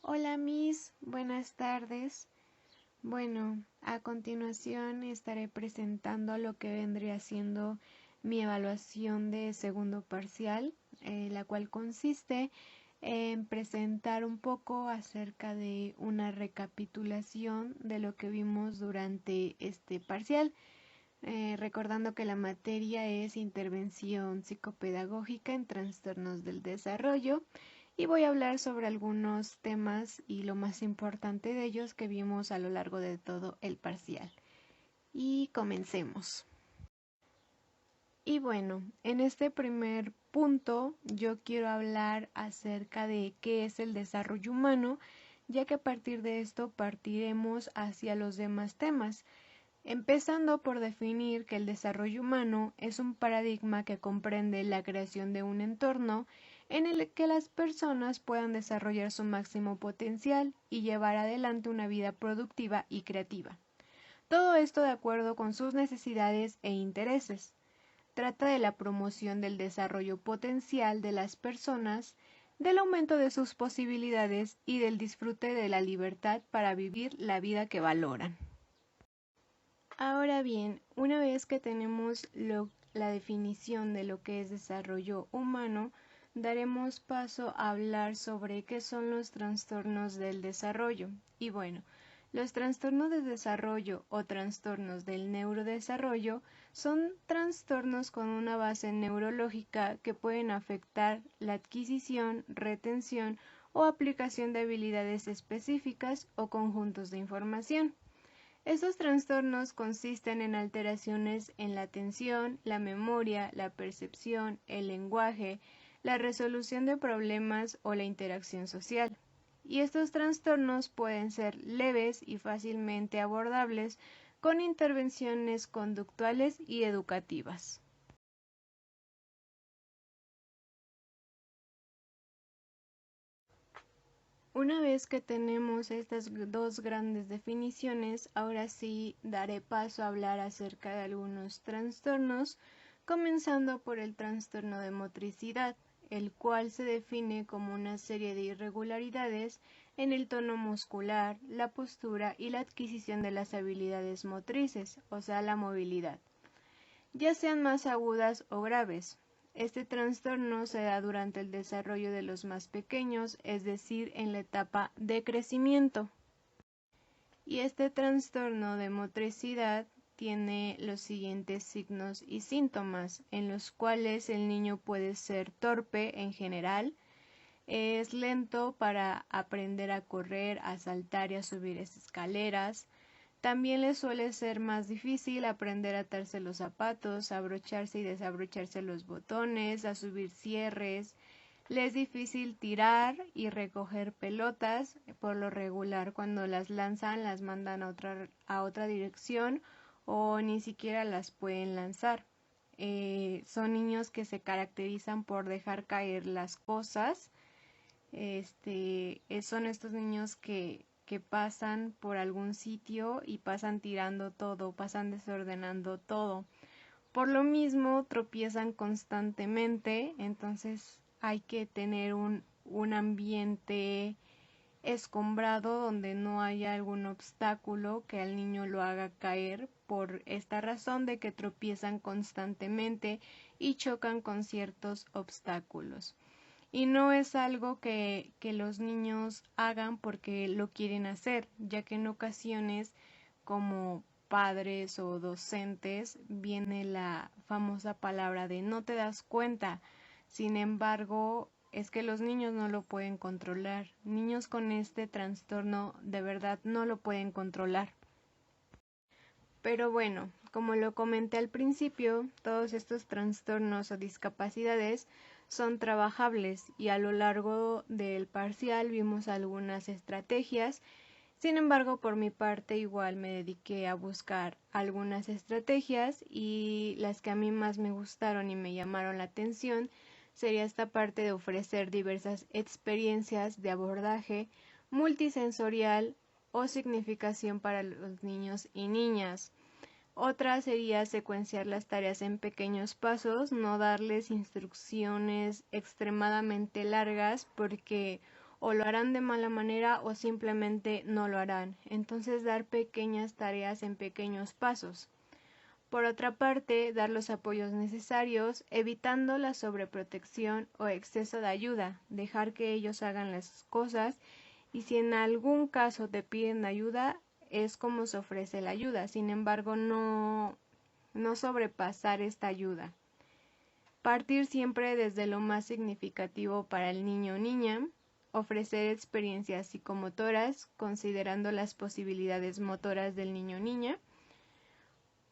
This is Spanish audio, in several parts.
Hola Miss, buenas tardes. Bueno, a continuación estaré presentando lo que vendría siendo mi evaluación de segundo parcial, la cual consiste en presentar un poco acerca de una recapitulación de lo que vimos durante este parcial, recordando que la materia es intervención psicopedagógica en trastornos del desarrollo y voy a hablar sobre algunos temas y lo más importante de ellos que vimos a lo largo de todo el parcial. Y comencemos. Y bueno, en este primer punto yo quiero hablar acerca de qué es el desarrollo humano, ya que a partir de esto partiremos hacia los demás temas, empezando por definir que el desarrollo humano es un paradigma que comprende la creación de un entorno en el que las personas puedan desarrollar su máximo potencial y llevar adelante una vida productiva y creativa. Todo esto de acuerdo con sus necesidades e intereses. Trata de la promoción del desarrollo potencial de las personas, del aumento de sus posibilidades y del disfrute de la libertad para vivir la vida que valoran. Ahora bien, una vez que tenemos la definición de lo que es desarrollo humano, daremos paso a hablar sobre qué son los trastornos del desarrollo. Y bueno, los trastornos de desarrollo o trastornos del neurodesarrollo son trastornos con una base neurológica que pueden afectar la adquisición, retención o aplicación de habilidades específicas o conjuntos de información. Estos trastornos consisten en alteraciones en la atención, la memoria, la percepción, el lenguaje, la resolución de problemas o la interacción social. Y estos trastornos pueden ser leves y fácilmente abordables con intervenciones conductuales y educativas. Una vez que tenemos estas dos grandes definiciones, ahora sí daré paso a hablar acerca de algunos trastornos, comenzando por el trastorno de motricidad, el cual se define como una serie de irregularidades en el tono muscular, la postura y la adquisición de las habilidades motrices, o sea, la movilidad, ya sean más agudas o graves. Este trastorno se da durante el desarrollo de los más pequeños, es decir, en la etapa de crecimiento. Y este trastorno de motricidad tiene los siguientes signos y síntomas, en los cuales el niño puede ser torpe en general, es lento para aprender a correr, a saltar y a subir escaleras. También le suele ser más difícil aprender a atarse los zapatos, a abrocharse y desabrocharse los botones, a subir cierres. Le es difícil tirar y recoger pelotas. Por lo regular, cuando las lanzan, las mandan a otra dirección o ni siquiera las pueden lanzar. Son niños que se caracterizan por dejar caer las cosas. Son estos niños que pasan por algún sitio y pasan tirando todo, pasan desordenando todo. Por lo mismo tropiezan constantemente, entonces hay que tener un ambiente escombrado donde no haya algún obstáculo que al niño lo haga caer por esta razón de que tropiezan constantemente y chocan con ciertos obstáculos. Y no es algo que los niños hagan porque lo quieren hacer, ya que en ocasiones como padres o docentes viene la famosa palabra de no te das cuenta. Sin embargo, es que los niños no lo pueden controlar. Niños con este trastorno de verdad no lo pueden controlar. Pero bueno, como lo comenté al principio, todos estos trastornos o discapacidades son trabajables y a lo largo del parcial vimos algunas estrategias. Sin embargo, por mi parte igual me dediqué a buscar algunas estrategias y las que a mí más me gustaron y me llamaron la atención sería esta parte de ofrecer diversas experiencias de abordaje multisensorial o significación para los niños y niñas. Otra sería secuenciar las tareas en pequeños pasos, no darles instrucciones extremadamente largas porque o lo harán de mala manera o simplemente no lo harán. Entonces dar pequeñas tareas en pequeños pasos. Por otra parte, dar los apoyos necesarios, evitando la sobreprotección o exceso de ayuda, dejar que ellos hagan las cosas y si en algún caso te piden ayuda, es como se ofrece la ayuda. Sin embargo, no sobrepasar esta ayuda. Partir siempre desde lo más significativo para el niño o niña, ofrecer experiencias psicomotoras considerando las posibilidades motoras del niño o niña,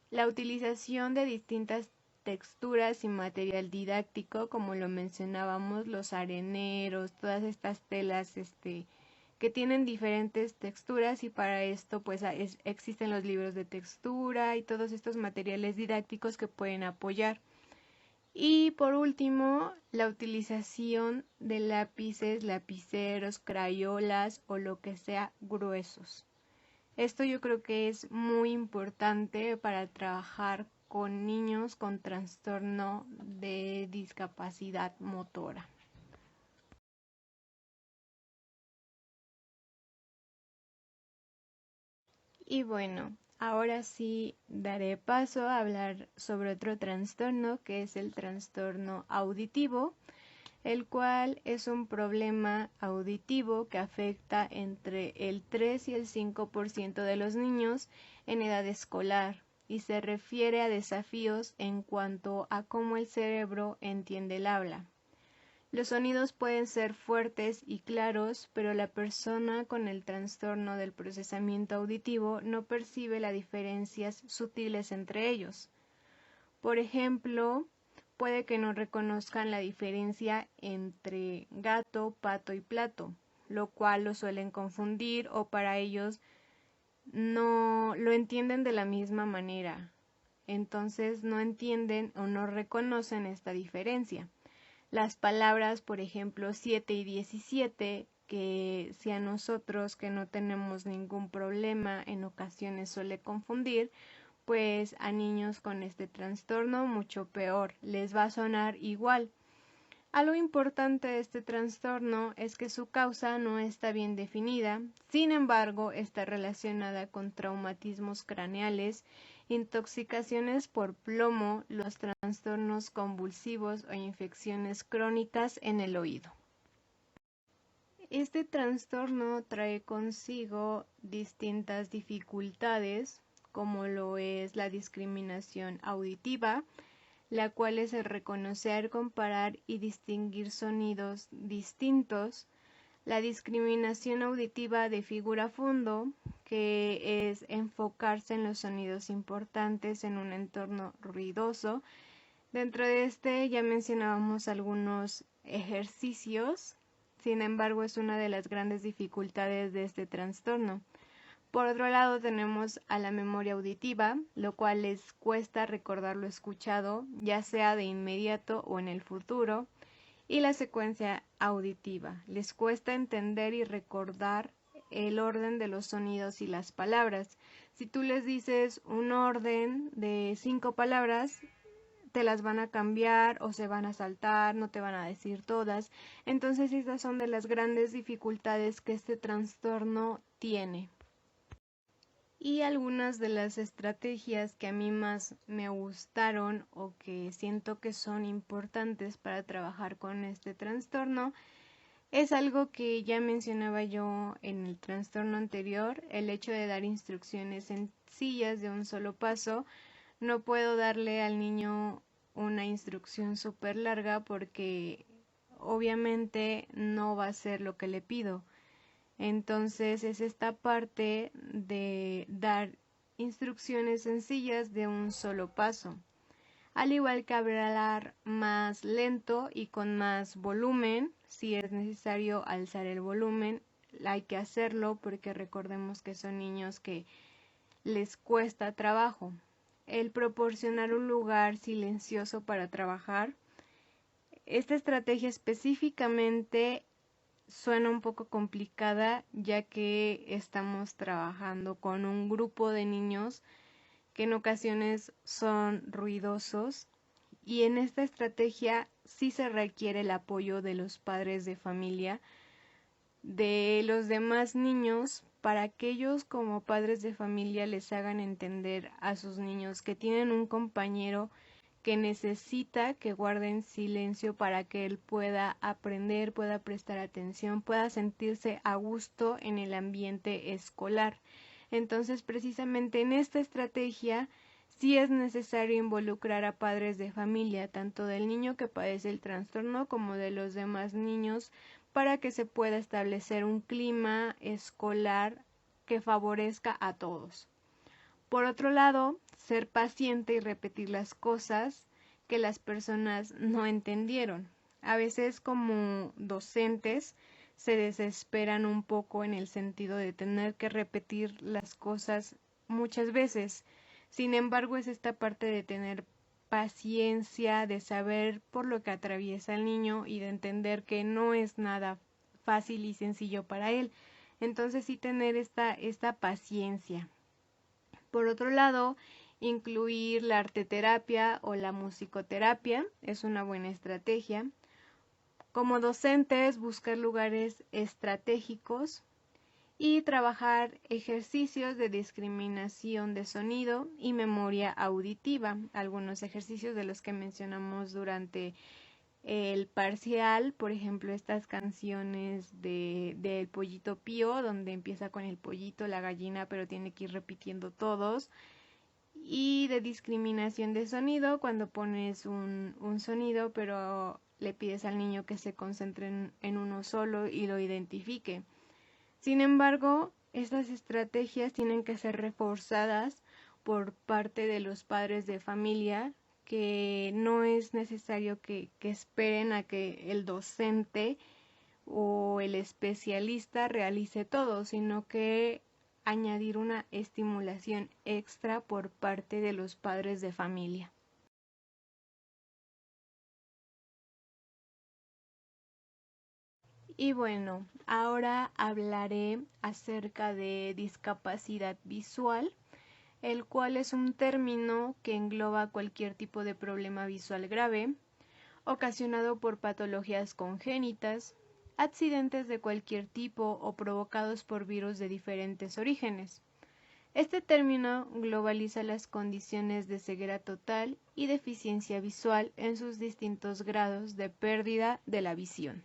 la utilización de distintas texturas y material didáctico, como lo mencionábamos, los areneros, todas estas telas que tienen diferentes texturas y para esto pues existen los libros de textura y todos estos materiales didácticos que pueden apoyar. Y por último, la utilización de lápices, lapiceros, crayolas o lo que sea gruesos. Esto yo creo que es muy importante para trabajar con niños con trastorno de discapacidad motora. Y bueno, ahora sí daré paso a hablar sobre otro trastorno que es el trastorno auditivo, el cual es un problema auditivo que afecta entre el 3 y el 5% de los niños en edad escolar y se refiere a desafíos en cuanto a cómo el cerebro entiende el habla. Los sonidos pueden ser fuertes y claros, pero la persona con el trastorno del procesamiento auditivo no percibe las diferencias sutiles entre ellos. Por ejemplo, puede que no reconozcan la diferencia entre gato, pato y plato, lo cual lo suelen confundir o para ellos no lo entienden de la misma manera. Entonces no entienden o no reconocen esta diferencia. Las palabras, por ejemplo, 7 y 17, que si a nosotros que no tenemos ningún problema en ocasiones suele confundir, pues a niños con este trastorno mucho peor, les va a sonar igual. Algo importante de este trastorno es que su causa no está bien definida, sin embargo está relacionada con traumatismos craneales, intoxicaciones por plomo, los trastornos convulsivos o infecciones crónicas en el oído. Este trastorno trae consigo distintas dificultades, como lo es la discriminación auditiva, la cual es el reconocer, comparar y distinguir sonidos distintos, la discriminación auditiva de figura fondo, que es enfocarse en los sonidos importantes en un entorno ruidoso. Dentro de este ya mencionábamos algunos ejercicios, sin embargo es una de las grandes dificultades de este trastorno. Por otro lado tenemos a la memoria auditiva, lo cual les cuesta recordar lo escuchado, ya sea de inmediato o en el futuro, y la secuencia auditiva. Les cuesta entender y recordar el orden de los sonidos y las palabras. Si tú les dices un orden de 5 palabras, te las van a cambiar o se van a saltar, no te van a decir todas. Entonces estas son de las grandes dificultades que este trastorno tiene. Y algunas de las estrategias que a mí más me gustaron o que siento que son importantes para trabajar con este trastorno es algo que ya mencionaba yo en el trastorno anterior, el hecho de dar instrucciones sencillas de un solo paso. No puedo darle al niño una instrucción súper larga porque obviamente no va a ser lo que le pido. Entonces es esta parte de dar instrucciones sencillas de un solo paso. Al igual que hablar más lento y con más volumen, si es necesario alzar el volumen, hay que hacerlo porque recordemos que son niños que les cuesta trabajo. El proporcionar un lugar silencioso para trabajar. Esta estrategia específicamente suena un poco complicada ya que estamos trabajando con un grupo de niños que en ocasiones son ruidosos y en esta estrategia sí se requiere el apoyo de los padres de familia de los demás niños para que ellos como padres de familia les hagan entender a sus niños que tienen un compañero que necesita que guarden silencio para que él pueda aprender, pueda prestar atención, pueda sentirse a gusto en el ambiente escolar. Entonces, precisamente en esta estrategia sí es necesario involucrar a padres de familia, tanto del niño que padece el trastorno como de los demás niños, para que se pueda establecer un clima escolar que favorezca a todos. Por otro lado, ser paciente y repetir las cosas que las personas no entendieron. A veces como docentes se desesperan un poco en el sentido de tener que repetir las cosas muchas veces. Sin embargo, es esta parte de tener paciencia, de saber por lo que atraviesa el niño y de entender que no es nada fácil y sencillo para él. Entonces sí tener esta paciencia. Por otro lado, incluir la arteterapia o la musicoterapia es una buena estrategia. Como docentes, buscar lugares estratégicos y trabajar ejercicios de discriminación de sonido y memoria auditiva, algunos ejercicios de los que mencionamos durante el parcial, por ejemplo, estas canciones del Pollito Pío, donde empieza con el pollito, la gallina, pero tiene que ir repitiendo todos, y de discriminación de sonido, cuando pones un sonido, pero le pides al niño que se concentre en uno solo y lo identifique. Sin embargo, estas estrategias tienen que ser reforzadas por parte de los padres de familia, que no es necesario que esperen a que el docente o el especialista realice todo, sino que añadir una estimulación extra por parte de los padres de familia. Y bueno, ahora hablaré acerca de discapacidad visual, el cual es un término que engloba cualquier tipo de problema visual grave, ocasionado por patologías congénitas, accidentes de cualquier tipo o provocados por virus de diferentes orígenes. Este término globaliza las condiciones de ceguera total y deficiencia visual en sus distintos grados de pérdida de la visión.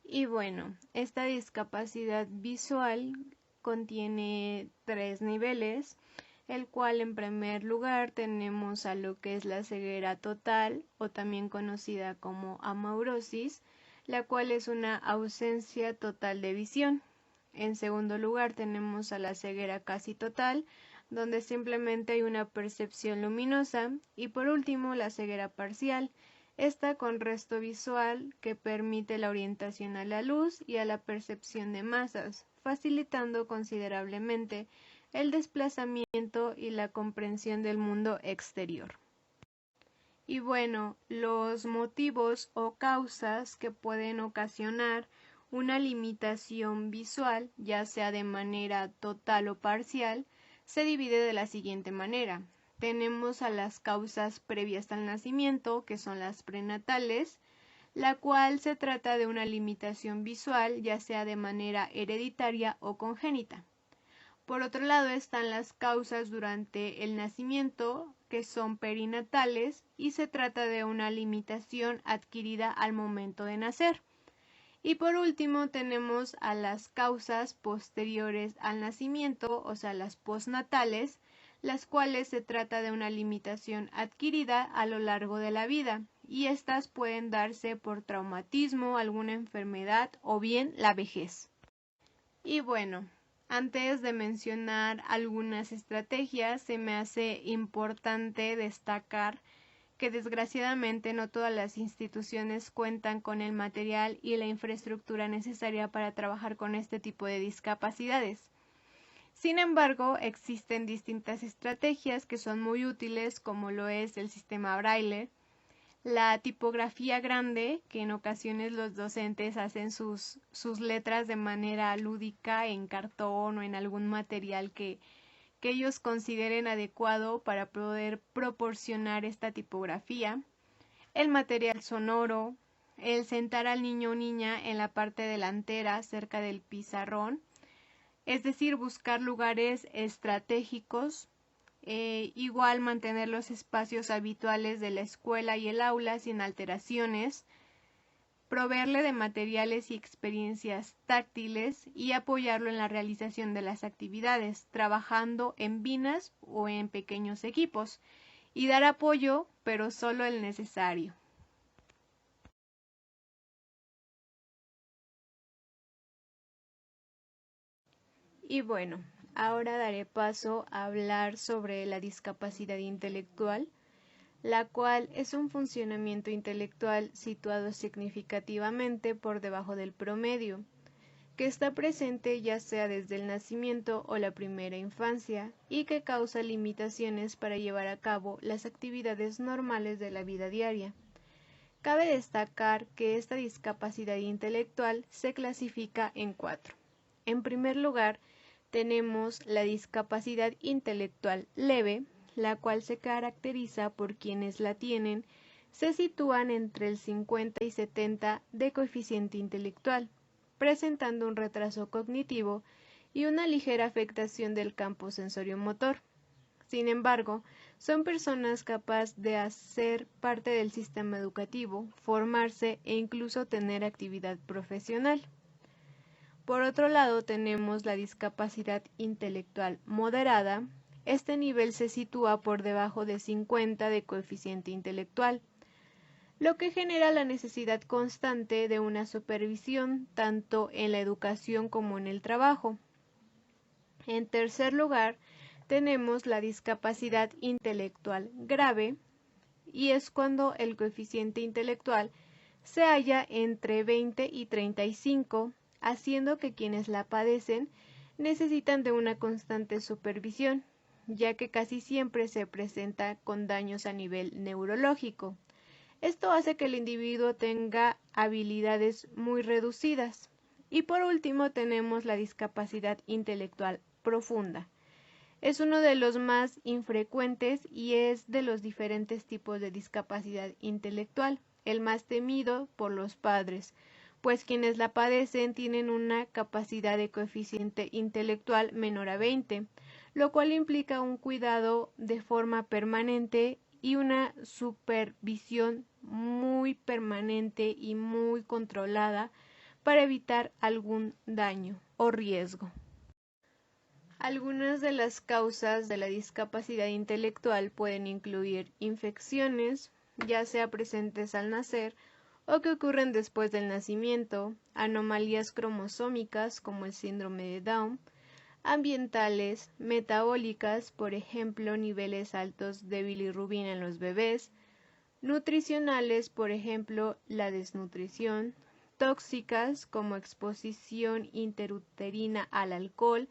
Y bueno, esta discapacidad visual contiene 3 niveles, el cual en primer lugar tenemos a lo que es la ceguera total o también conocida como amaurosis, la cual es una ausencia total de visión. En segundo lugar tenemos a la ceguera casi total, donde simplemente hay una percepción luminosa, y por último la ceguera parcial, esta con resto visual que permite la orientación a la luz y a la percepción de masas, facilitando considerablemente el desplazamiento y la comprensión del mundo exterior. Y bueno, los motivos o causas que pueden ocasionar una limitación visual, ya sea de manera total o parcial, se divide de la siguiente manera. Tenemos a las causas previas al nacimiento, que son las prenatales, la cual se trata de una limitación visual, ya sea de manera hereditaria o congénita. Por otro lado están las causas durante el nacimiento, que son perinatales, y se trata de una limitación adquirida al momento de nacer. Y por último tenemos a las causas posteriores al nacimiento, o sea, las postnatales, las cuales se trata de una limitación adquirida a lo largo de la vida, y estas pueden darse por traumatismo, alguna enfermedad o bien la vejez. Y bueno, antes de mencionar algunas estrategias, se me hace importante destacar que desgraciadamente no todas las instituciones cuentan con el material y la infraestructura necesaria para trabajar con este tipo de discapacidades. Sin embargo, existen distintas estrategias que son muy útiles, como lo es el sistema Braille, la tipografía grande, que en ocasiones los docentes hacen sus letras de manera lúdica en cartón o en algún material que ellos consideren adecuado para poder proporcionar esta tipografía, el material sonoro, el sentar al niño o niña en la parte delantera cerca del pizarrón, es decir, buscar lugares estratégicos, igual mantener los espacios habituales de la escuela y el aula sin alteraciones, proveerle de materiales y experiencias táctiles y apoyarlo en la realización de las actividades, trabajando en binas o en pequeños equipos, y dar apoyo, pero solo el necesario. Y bueno, ahora daré paso a hablar sobre la discapacidad intelectual, la cual es un funcionamiento intelectual situado significativamente por debajo del promedio, que está presente ya sea desde el nacimiento o la primera infancia y que causa limitaciones para llevar a cabo las actividades normales de la vida diaria. Cabe destacar que esta discapacidad intelectual se clasifica en 4. En primer lugar, tenemos la discapacidad intelectual leve, la cual se caracteriza por quienes la tienen, se sitúan entre el 50 y 70 de coeficiente intelectual, presentando un retraso cognitivo y una ligera afectación del campo sensorio-motor. Sin embargo, son personas capaces de hacer parte del sistema educativo, formarse e incluso tener actividad profesional. Por otro lado, tenemos la discapacidad intelectual moderada. Este nivel se sitúa por debajo de 50 de coeficiente intelectual, lo que genera la necesidad constante de una supervisión tanto en la educación como en el trabajo. En tercer lugar, tenemos la discapacidad intelectual grave, y es cuando el coeficiente intelectual se halla entre 20 y 35, haciendo que quienes la padecen necesitan de una constante supervisión, ya que casi siempre se presenta con daños a nivel neurológico. Esto hace que el individuo tenga habilidades muy reducidas. Y por último tenemos la discapacidad intelectual profunda. Es uno de los más infrecuentes y es de los diferentes tipos de discapacidad intelectual, el más temido por los padres, pues quienes la padecen tienen una capacidad de coeficiente intelectual menor a 20, lo cual implica un cuidado de forma permanente y una supervisión muy permanente y muy controlada para evitar algún daño o riesgo. Algunas de las causas de la discapacidad intelectual pueden incluir infecciones, ya sea presentes al nacer o que ocurren después del nacimiento, anomalías cromosómicas como el síndrome de Down, ambientales, metabólicas, por ejemplo, niveles altos de bilirrubina en los bebés, nutricionales, por ejemplo, la desnutrición, tóxicas como exposición interuterina al alcohol,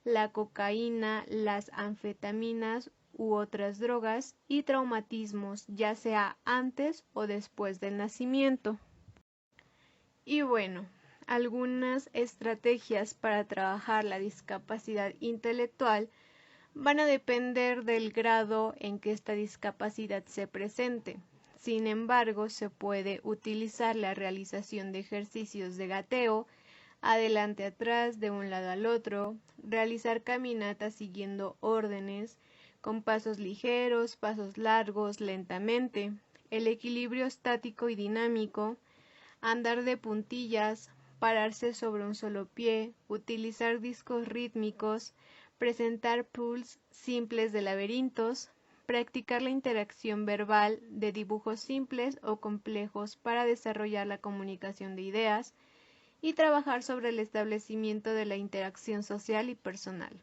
la cocaína, las anfetaminas u otras drogas y traumatismos, ya sea antes o después del nacimiento. Y bueno, algunas estrategias para trabajar la discapacidad intelectual van a depender del grado en que esta discapacidad se presente. Sin embargo, se puede utilizar la realización de ejercicios de gateo, adelante atrás, de un lado al otro, realizar caminatas siguiendo órdenes, con pasos ligeros, pasos largos, lentamente, el equilibrio estático y dinámico, andar de puntillas, pararse sobre un solo pie, utilizar discos rítmicos, presentar pulls simples de laberintos, practicar la interacción verbal de dibujos simples o complejos para desarrollar la comunicación de ideas, y trabajar sobre el establecimiento de la interacción social y personal.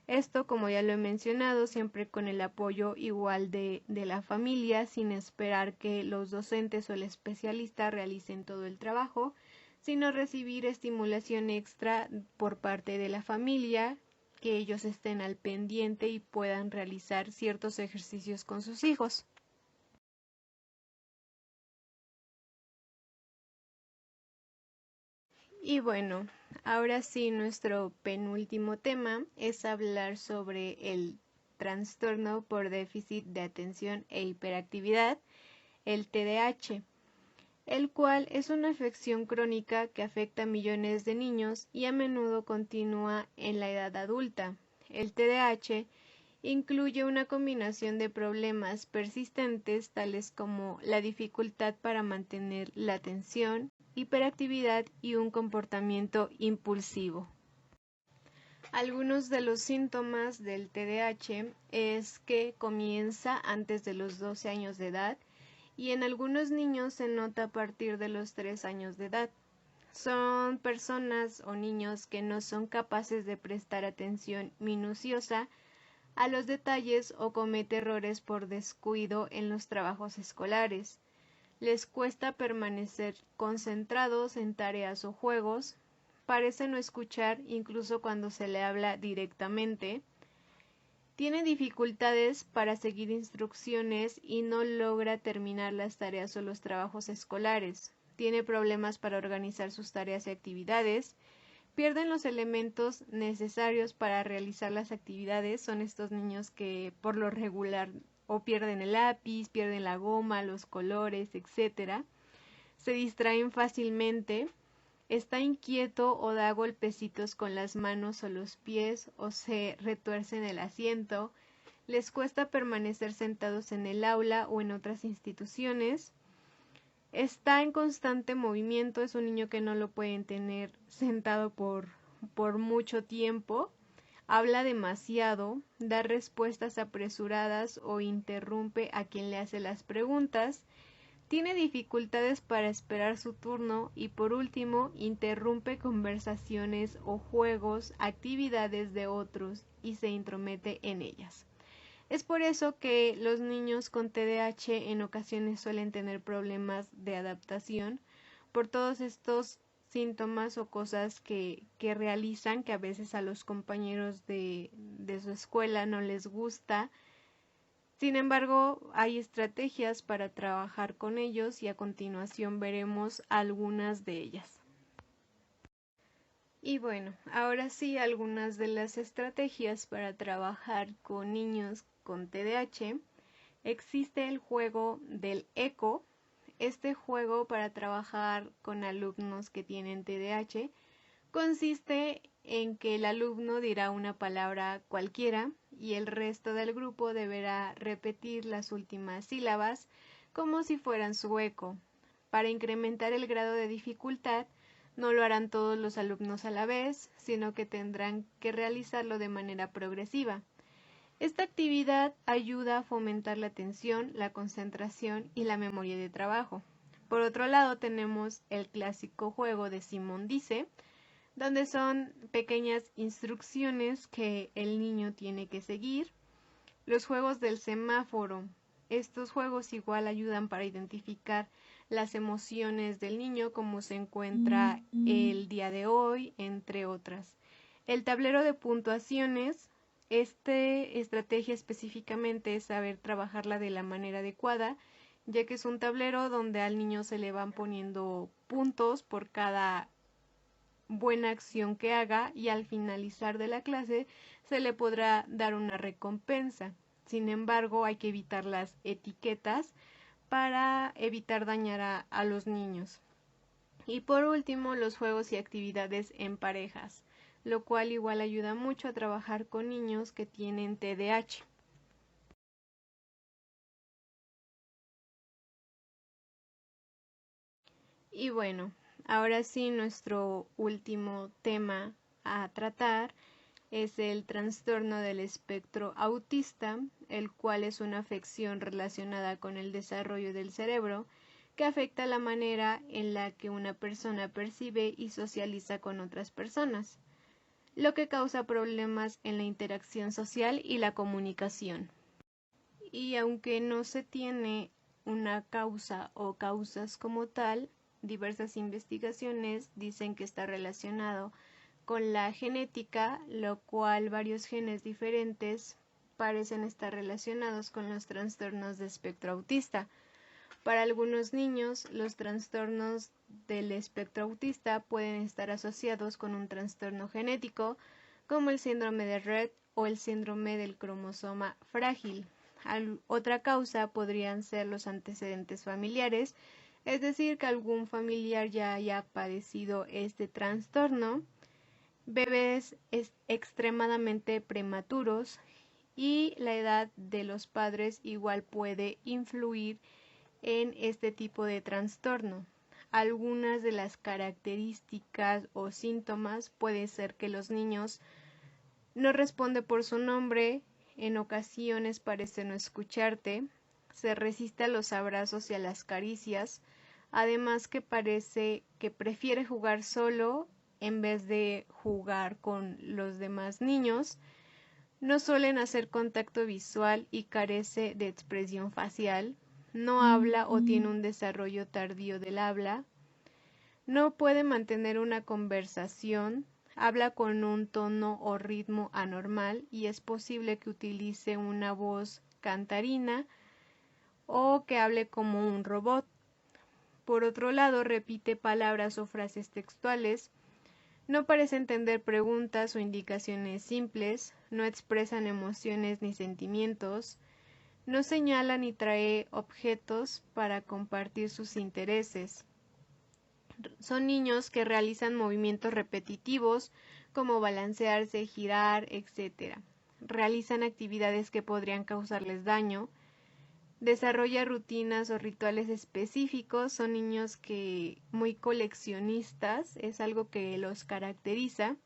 Esto, como ya lo he mencionado, siempre con el apoyo igual de la familia, sin esperar que los docentes o el especialista realicen todo el trabajo, sino recibir estimulación extra por parte de la familia, que ellos estén al pendiente y puedan realizar ciertos ejercicios con sus hijos. Y bueno, ahora sí, nuestro penúltimo tema es hablar sobre el trastorno por déficit de atención e hiperactividad, el TDAH. el cual es una afección crónica que afecta a millones de niños y a menudo continúa en la edad adulta. El TDAH incluye una combinación de problemas persistentes tales como la dificultad para mantener la atención, hiperactividad y un comportamiento impulsivo. Algunos de los síntomas del TDAH es que comienza antes de los 12 años de edad y en algunos niños se nota a partir de los 3 años de edad. Son personas o niños que no son capaces de prestar atención minuciosa a los detalles o comete errores por descuido en los trabajos escolares. Les cuesta permanecer concentrados en tareas o juegos, parece no escuchar incluso cuando se le habla directamente, tiene dificultades para seguir instrucciones y no logra terminar las tareas o los trabajos escolares, tiene problemas para organizar sus tareas y actividades, pierden los elementos necesarios para realizar las actividades, son estos niños que por lo regular o pierden el lápiz, pierden la goma, los colores, etc. Se distraen fácilmente, está inquieto o da golpecitos con las manos o los pies o se retuerce en el asiento, les cuesta permanecer sentados en el aula o en otras instituciones, está en constante movimiento, es un niño que no lo pueden tener sentado por mucho tiempo, habla demasiado, da respuestas apresuradas o interrumpe a quien le hace las preguntas, tiene dificultades para esperar su turno y por último interrumpe conversaciones o juegos, actividades de otros y se intromete en ellas. Es por eso que los niños con TDAH en ocasiones suelen tener problemas de adaptación por todos estos síntomas o cosas que realizan que a veces a los compañeros de su escuela no les gusta. Sin embargo, hay estrategias para trabajar con ellos y a continuación veremos algunas de ellas. Y bueno, ahora sí, algunas de las estrategias para trabajar con niños con TDAH. Existe el juego del eco. Este juego para trabajar con alumnos que tienen TDAH consiste en que el alumno dirá una palabra cualquiera y el resto del grupo deberá repetir las últimas sílabas como si fueran su eco. Para incrementar el grado de dificultad, no lo harán todos los alumnos a la vez, sino que tendrán que realizarlo de manera progresiva. Esta actividad ayuda a fomentar la atención, la concentración y la memoria de trabajo. Por otro lado, tenemos el clásico juego de Simón Dice, donde son pequeñas instrucciones que el niño tiene que seguir. Los juegos del semáforo. Estos juegos igual ayudan para identificar las emociones del niño, cómo se encuentra el día de hoy, entre otras. El tablero de puntuaciones. Esta estrategia específicamente es saber trabajarla de la manera adecuada, ya que es un tablero donde al niño se le van poniendo puntos por cada buena acción que haga y al finalizar de la clase se le podrá dar una recompensa. Sin embargo, hay que evitar las etiquetas para evitar dañar a los niños. Y por último, los juegos y actividades en parejas, lo cual igual ayuda mucho a trabajar con niños que tienen TDAH. Y bueno, ahora sí, nuestro último tema a tratar es el trastorno del espectro autista, el cual es una afección relacionada con el desarrollo del cerebro que afecta la manera en la que una persona percibe y socializa con otras personas, lo que causa problemas en la interacción social y la comunicación. Y aunque no se tiene una causa o causas como tal, diversas investigaciones dicen que está relacionado con la genética, lo cual varios genes diferentes parecen estar relacionados con los trastornos de espectro autista. Para algunos niños, los trastornos del espectro autista pueden estar asociados con un trastorno genético, como el síndrome de Rett o el síndrome del cromosoma frágil. Otra causa podrían ser los antecedentes familiares, es decir, que algún familiar ya haya padecido este trastorno, bebés extremadamente prematuros y la edad de los padres igual puede influir en este tipo de trastorno. Algunas de las características o síntomas puede ser que los niños no responden por su nombre, en ocasiones parece no escucharte, se resiste a los abrazos y a las caricias, además que parece que prefiere jugar solo en vez de jugar con los demás niños, no suelen hacer contacto visual y carece de expresión facial, no habla o tiene un desarrollo tardío del habla, no puede mantener una conversación, habla con un tono o ritmo anormal y es posible que utilice una voz cantarina o que hable como un robot. Por otro lado, repite palabras o frases textuales, no parece entender preguntas o indicaciones simples, no expresan emociones ni sentimientos, no señala ni trae objetos para compartir sus intereses. Son niños que realizan movimientos repetitivos como balancearse, girar, etc. Realizan actividades que podrían causarles daño. Desarrolla rutinas o rituales específicos. Son niños que muy coleccionistas, es algo que los caracteriza.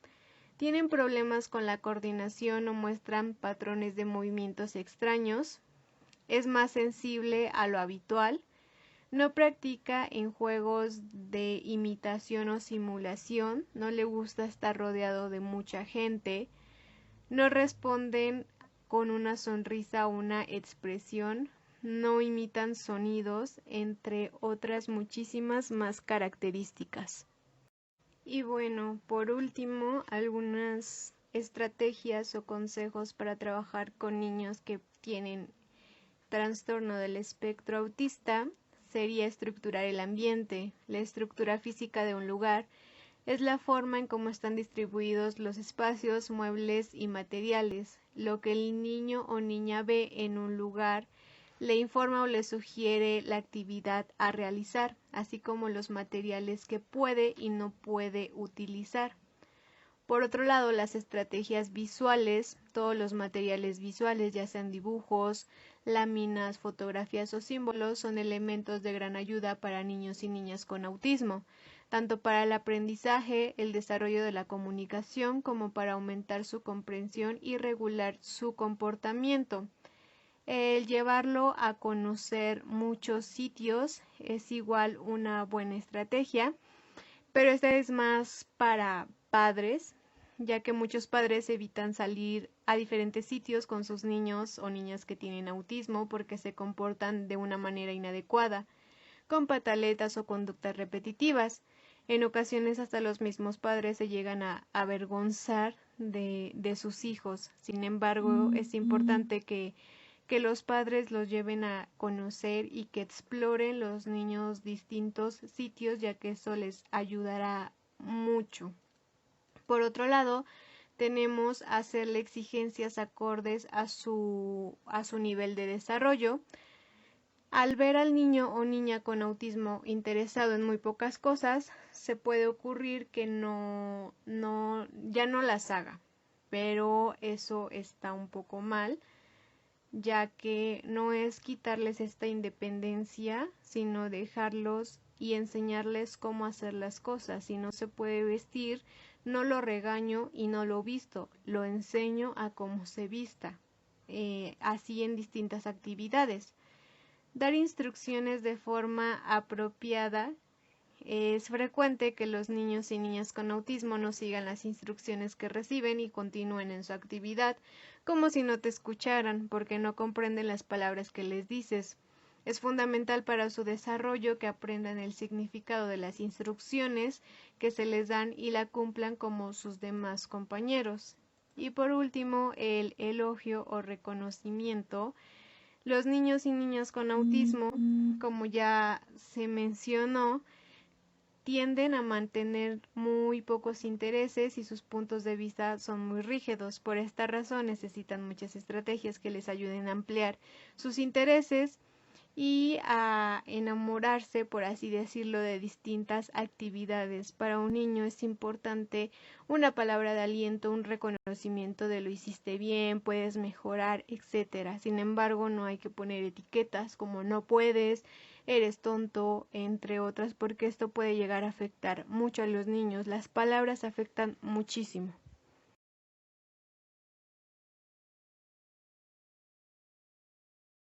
Tienen problemas con la coordinación o muestran patrones de movimientos extraños. Es más sensible a lo habitual. No practica en juegos de imitación o simulación, no le gusta estar rodeado de mucha gente, no responden con una sonrisa o una expresión, no imitan sonidos, entre otras muchísimas más características. Y bueno, por último, algunas estrategias o consejos para trabajar con niños que tienen trastorno del espectro autista sería estructurar el ambiente. La estructura física de un lugar es la forma en cómo están distribuidos los espacios, muebles y materiales. Lo que el niño o niña ve en un lugar le informa o le sugiere la actividad a realizar, así como los materiales que puede y no puede utilizar. Por otro lado, las estrategias visuales, todos los materiales visuales, ya sean dibujos, láminas, fotografías o símbolos, son elementos de gran ayuda para niños y niñas con autismo, tanto para el aprendizaje, el desarrollo de la comunicación, como para aumentar su comprensión y regular su comportamiento. El llevarlo a conocer muchos sitios es igual una buena estrategia, pero esta es más para padres, ya que muchos padres evitan salir a diferentes sitios con sus niños o niñas que tienen autismo porque se comportan de una manera inadecuada, con pataletas o conductas repetitivas. En ocasiones hasta los mismos padres se llegan a avergonzar de sus hijos. Sin embargo, es importante que los padres los lleven a conocer y que exploren los niños distintos sitios, ya que eso les ayudará mucho. Por otro lado, tenemos hacerle exigencias acordes a su nivel de desarrollo. Al ver al niño o niña con autismo interesado en muy pocas cosas, se puede ocurrir que ya no las haga, pero eso está un poco mal, ya que no es quitarles esta independencia, sino dejarlos y enseñarles cómo hacer las cosas. Si no se puede vestir, no lo regaño y no lo visto, lo enseño a cómo se vista, así en distintas actividades. Dar instrucciones de forma apropiada. Es frecuente que los niños y niñas con autismo no sigan las instrucciones que reciben y continúen en su actividad como si no te escucharan, porque no comprenden las palabras que les dices. Es fundamental para su desarrollo que aprendan el significado de las instrucciones que se les dan y la cumplan como sus demás compañeros. Y por último, el elogio o reconocimiento. Los niños y niñas con autismo, como ya se mencionó, tienden a mantener muy pocos intereses y sus puntos de vista son muy rígidos. Por esta razón necesitan muchas estrategias que les ayuden a ampliar sus intereses y a enamorarse, por así decirlo, de distintas actividades. Para un niño es importante una palabra de aliento, un reconocimiento de lo hiciste bien, puedes mejorar, etcétera. Sin embargo, no hay que poner etiquetas como no puedes, eres tonto, entre otras, porque esto puede llegar a afectar mucho a los niños. Las palabras afectan muchísimo.